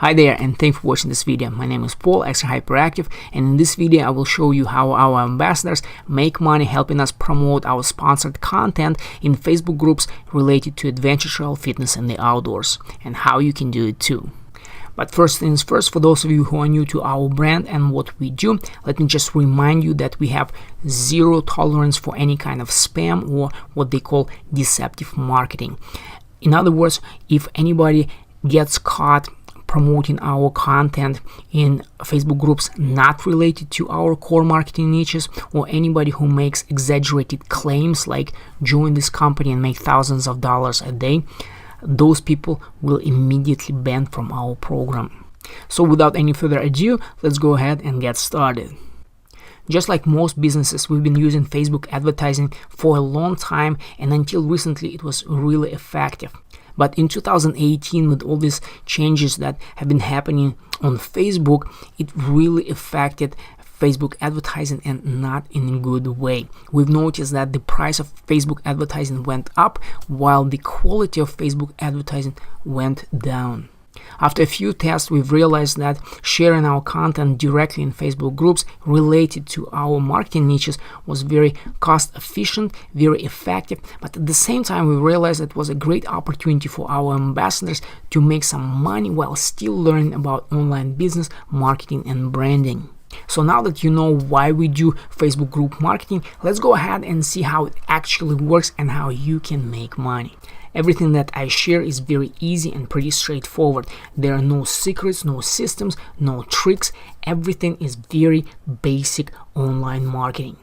Hi there, and thanks for watching this video. My name is Paul, Extra Hyperactive, and in this video I will show you how our ambassadors make money helping us promote our sponsored content in Facebook groups related to adventure travel, fitness, and the outdoors, and how you can do it too. But first things first, for those of you who are new to our brand and what we do, let me just remind you that we have zero tolerance for any kind of spam or what they call deceptive marketing. In other words, if anybody gets caught promoting our content in Facebook groups not related to our core marketing niches, or anybody who makes exaggerated claims like join this company and make thousands of dollars a day, those people will immediately ban from our program. So without any further ado, let's go ahead and get started. Just like most businesses, we've been using Facebook advertising for a long time, and until recently it was really effective. But in 2018, with all these changes that have been happening on Facebook, it really affected Facebook advertising, and not in a good way. We've noticed that the price of Facebook advertising went up while the quality of Facebook advertising went down. After a few tests, we've realized that sharing our content directly in Facebook groups related to our marketing niches was very cost efficient, very effective, but at the same time we realized it was a great opportunity for our ambassadors to make some money while still learning about online business, marketing, and branding. So now that you know why we do Facebook group marketing, let's go ahead and see how it actually works and how you can make money. Everything that I share is very easy and pretty straightforward. There are no secrets, no systems, no tricks. Everything is very basic online marketing.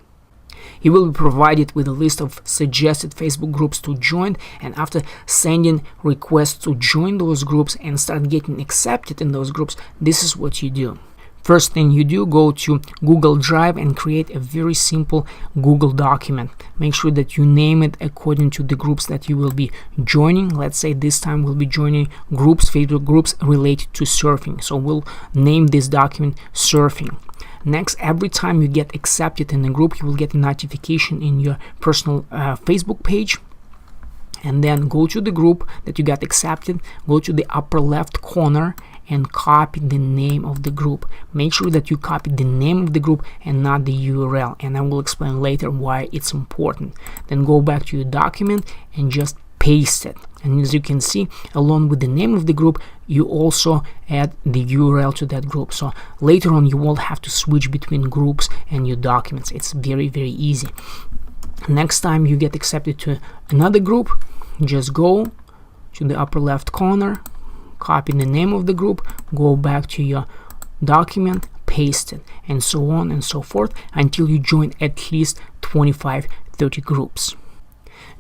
You will be provided with a list of suggested Facebook groups to join, and after sending requests to join those groups and start getting accepted in those groups, this is what you do. First thing you do, go to Google Drive and create a very simple Google document. Make sure that you name it according to the groups that you will be joining. Let's say this time we'll be joining groups, Facebook groups related to surfing. So we'll name this document surfing. Next, every time you get accepted in a group, you will get a notification in your personal Facebook page. And then go to the group that you got accepted, go to the upper left corner and copy the name of the group. Make sure that you copy the name of the group and not the URL, and I will explain later why it's important. Then go back to your document and just paste it. And as you can see, along with the name of the group, you also add the URL to that group. So later on you won't have to switch between groups and your documents. It's very, very easy. Next time you get accepted to another group, just go to the upper left corner, copy the name of the group, go back to your document, paste it, and so on and so forth until you join at least 25-30 groups.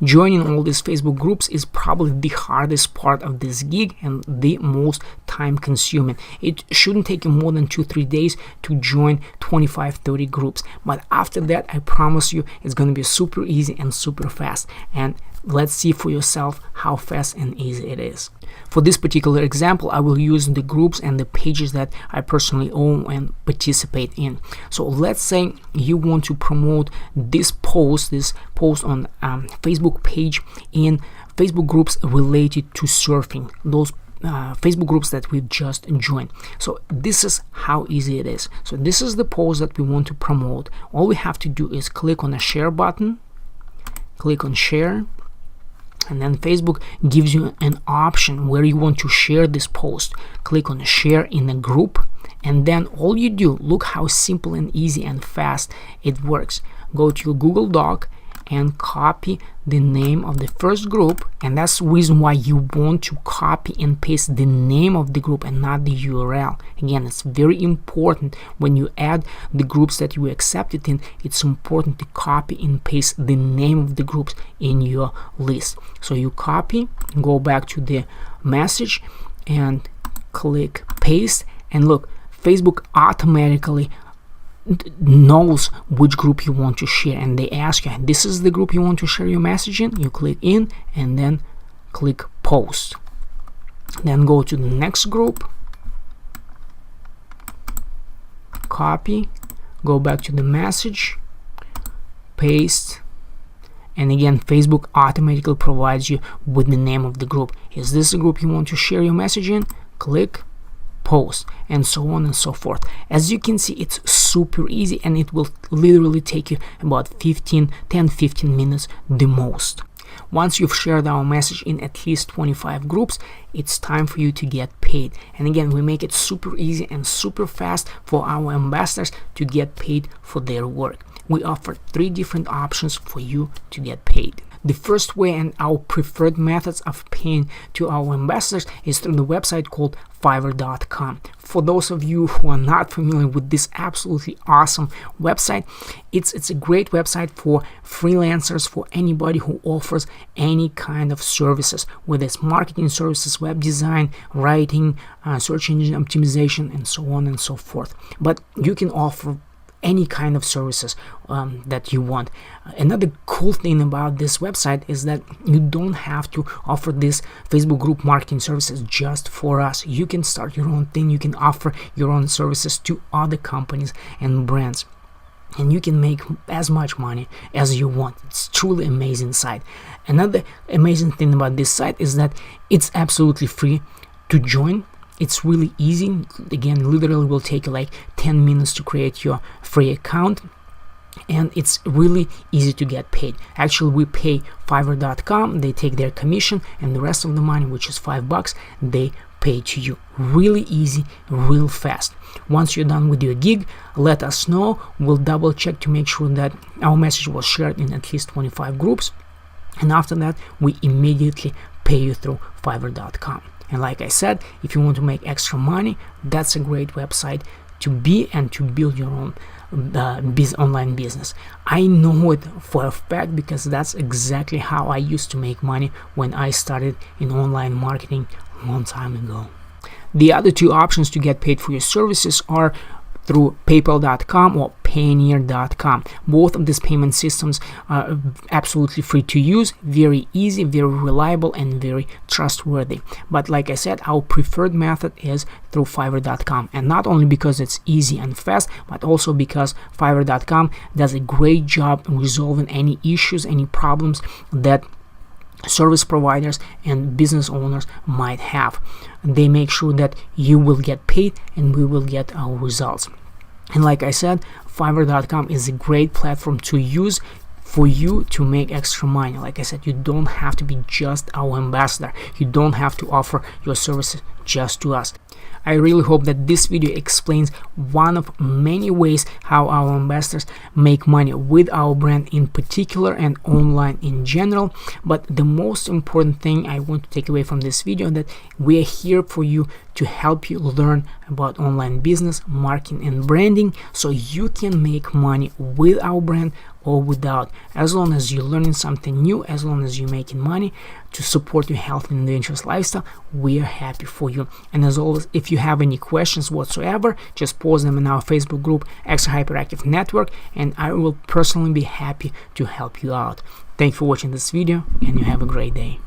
Joining all these Facebook groups is probably the hardest part of this gig and the most time consuming. It shouldn't take you more than 2-3 days to join 25-30 groups, but after that I promise you it's going to be super easy and super fast, and let's see for yourself how fast and easy it is. For this particular example, I will use the groups and the pages that I personally own and participate in. So let's say you want to promote this post on Facebook page in Facebook groups related to surfing, those Facebook groups that we've just joined. So this is how easy it is. So this is the post that we want to promote. All we have to do is click on the share button, click on share, and then Facebook gives you an option where you want to share this post. Click on share in a group, and then all you do, look how simple and easy and fast it works. Go to your Google Doc and copy the name of the first group, and that's the reason why you want to copy and paste the name of the group and not the URL. Again, it's very important when you add the groups that you accepted in, it's important to copy and paste the name of the groups in your list. So you copy, go back to the message and click paste, and look, Facebook automatically knows which group you want to share, and they ask you, this is the group you want to share your message in. You click in and then click post. Then go to the next group, copy, go back to the message, paste, and again Facebook automatically provides you with the name of the group. Is this the group you want to share your message in? Click post, and so on and so forth. As you can see, it's super easy, and it will literally take you about 10-15 minutes the most. Once you've shared our message in at least 25 groups, it's time for you to get paid. And again, we make it super easy and super fast for our ambassadors to get paid for their work. We offer 3 different options for you to get paid. The first way and our preferred methods of paying to our ambassadors is through the website called Fiverr.com. For those of you who are not familiar with this absolutely awesome website, it's a great website for freelancers, for anybody who offers any kind of services, whether it's marketing services, web design, writing, search engine optimization, and so on and so forth. But you can offer any kind of services that you want. Another cool thing about this website is that you don't have to offer this Facebook group marketing services just for us. You can start your own thing. You can offer your own services to other companies and brands, and you can make as much money as you want. It's truly amazing site. Another amazing thing about this site is that it's absolutely free to join. It's really easy. Again, literally will take you like 10 minutes to create your free account, and it's really easy to get paid. Actually, we pay Fiverr.com, they take their commission, and the rest of the money, which is $5, they pay to you. Really easy, real fast. Once you're done with your gig, let us know. We'll double check to make sure that our message was shared in at least 25 groups, and after that we immediately pay you through Fiverr.com. And like I said, if you want to make extra money, that's a great website to be and to build your own online business. I know it for a fact because that's exactly how I used to make money when I started in online marketing a long time ago. The other 2 options to get paid for your services are through PayPal.com or Payoneer.com. Both of these payment systems are absolutely free to use, very easy, very reliable, and very trustworthy. But like I said, our preferred method is through Fiverr.com, and not only because it's easy and fast, but also because Fiverr.com does a great job resolving any issues, any problems that service providers and business owners might have. They make sure that you will get paid and we will get our results. And like I said, Fiverr.com is a great platform to use for you to make extra money. Like I said, you don't have to be just our ambassador. You don't have to offer your services just to us. I really hope that this video explains one of many ways how our ambassadors make money with our brand in particular and online in general. But the most important thing I want to take away from this video is that we are here for you to help you learn about online business, marketing, and branding so you can make money with our brand or without. As long as you're learning something new, as long as you're making money to support your health and adventurous lifestyle, we are happy for you. And as always, if you have any questions whatsoever, just post them in our Facebook group, Extra Hyperactive Network, and I will personally be happy to help you out. Thank you for watching this video, and you have a great day.